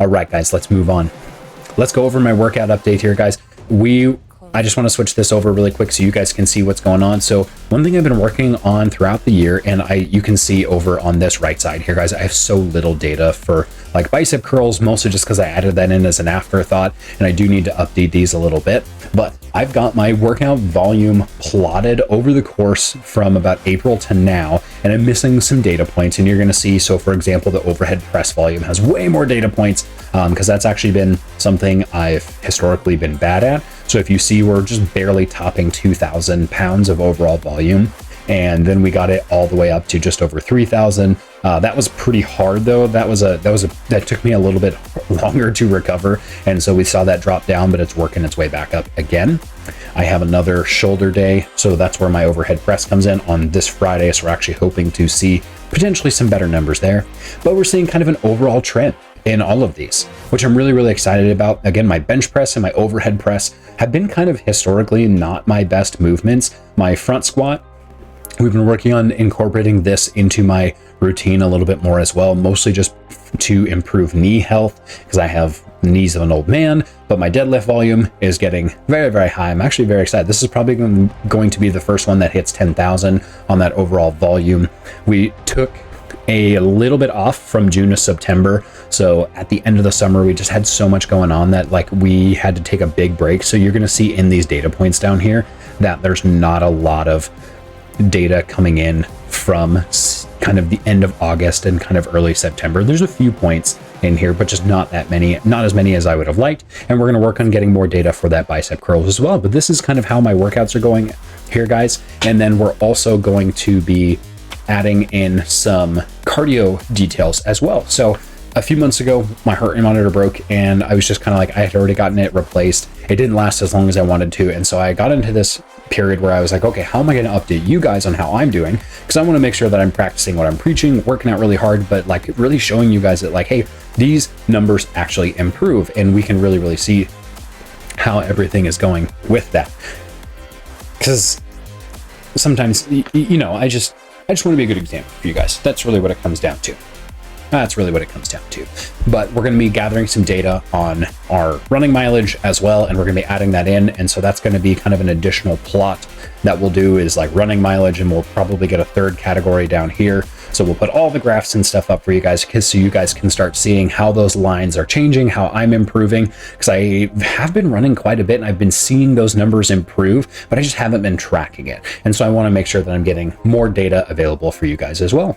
All right, guys, let's move on. Let's go over my workout update here, guys. I just want to switch this over really quick so you guys can see what's going on. So one thing I've been working on throughout the year, and you can see over on this right side here, guys, I have so little data for like bicep curls, mostly just because I added that in as an afterthought, and I do need to update these a little bit. But I've got my workout volume plotted over the course from about April to now, and I'm missing some data points, and you're going to see. So for example, the overhead press volume has way more data points because that's actually been something I've historically been bad at. So if you see, we're just barely topping 2,000 pounds of overall volume. And then we got it all the way up to just over 3,000. That was pretty hard though. That took me a little bit longer to recover. And so we saw that drop down, but it's working its way back up again. I have another shoulder day. So that's where my overhead press comes in on this Friday. So we're actually hoping to see potentially some better numbers there, but we're seeing kind of an overall trend in all of these, which I'm really, really excited about. Again, my bench press and my overhead press have been kind of historically not my best movements. My front squat, we've been working on incorporating this into my routine a little bit more as well, mostly just to improve knee health because I have knees of an old man, but my deadlift volume is getting very, very high. I'm actually very excited. This is probably going to be the first one that hits 10,000 on that overall volume. We took a little bit off from June to September. So at the end of the summer, we just had so much going on that like we had to take a big break. So you're going to see in these data points down here that there's not a lot of data coming in from kind of the end of August and kind of early September. There's a few points in here, but just not that many, not as many as I would have liked. And we're going to work on getting more data for that bicep curls as well. But this is kind of how my workouts are going here, guys. And then we're also going to be adding in some cardio details as well. So a few months ago, my heart rate monitor broke and I was just kind of like, I had already gotten it replaced. It didn't last as long as I wanted to. And so I got into this period where I was like, okay, how am I going to update you guys on how I'm doing? Because I want to make sure that I'm practicing what I'm preaching, working out really hard, but like really showing you guys that like, hey, these numbers actually improve and we can really, really see how everything is going with that. Because sometimes, you know, I just want to be a good example for you guys. That's really what it comes down to. That's really what it comes down to. But we're going to be gathering some data on our running mileage as well, and we're going to be adding that in. And so that's going to be kind of an additional plot that we'll do is like running mileage, and we'll probably get a third category down here. So we'll put all the graphs and stuff up for you guys, so you guys can start seeing how those lines are changing, how I'm improving, because I have been running quite a bit and I've been seeing those numbers improve, but I just haven't been tracking it. And so I want to make sure that I'm getting more data available for you guys as well.